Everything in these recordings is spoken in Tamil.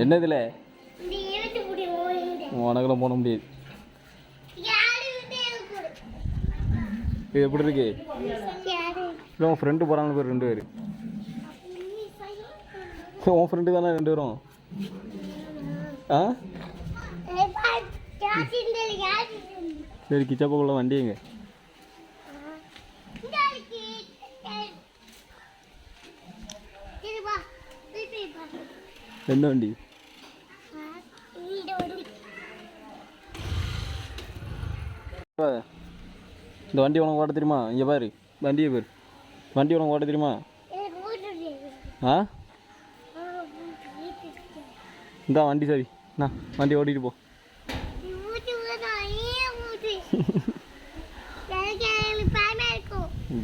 என்ன இதில் உனக்கெல்லாம் போட முடியாது. இது எப்படி இருக்கு? இல்லை உன் ஃப்ரெண்டு போகிறாங்க பேர் 2 பேர். உன் ஃப்ரெண்டு தானே 2 பேரும். ஆ சரி கிச்சப்பாக்குள்ள வண்டி எங்க? என்ன வண்டி? இந்த வண்டி உனக்கு ஓட்ட தெரியுமா? இங்கே பாரு வண்டியை பேர். வண்டி உனக்கு ஓட்ட தெரியுமா? ஆ இந்த வண்டி சாவி நான் வண்டி ஓட்டிகிட்டு போ.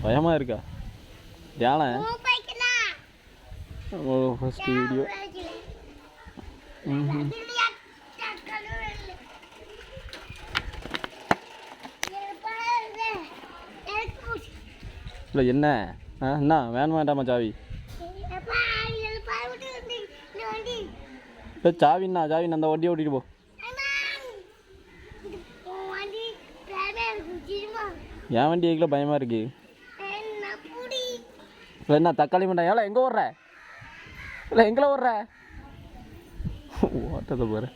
பயமாக இருக்கா? ஏன்னா ஃபஸ்ட்டு வீடியோ இல்லை என்ன என்ன வேணுமா வேண்டாமா சாவி? இல்லை சாவிண்ணா சாவிண்ணா அந்த வண்டியை ஓட்டிகிட்டு போ. என் வண்டி எவ்வளோ பயமாக இருக்கு. இல்லை என்ன தக்காளி மண்டா எவ்வளோ எங்கே ஓடுற? இல்லை எங்கே ஓடுற? ஓட்டத்தை பாரு.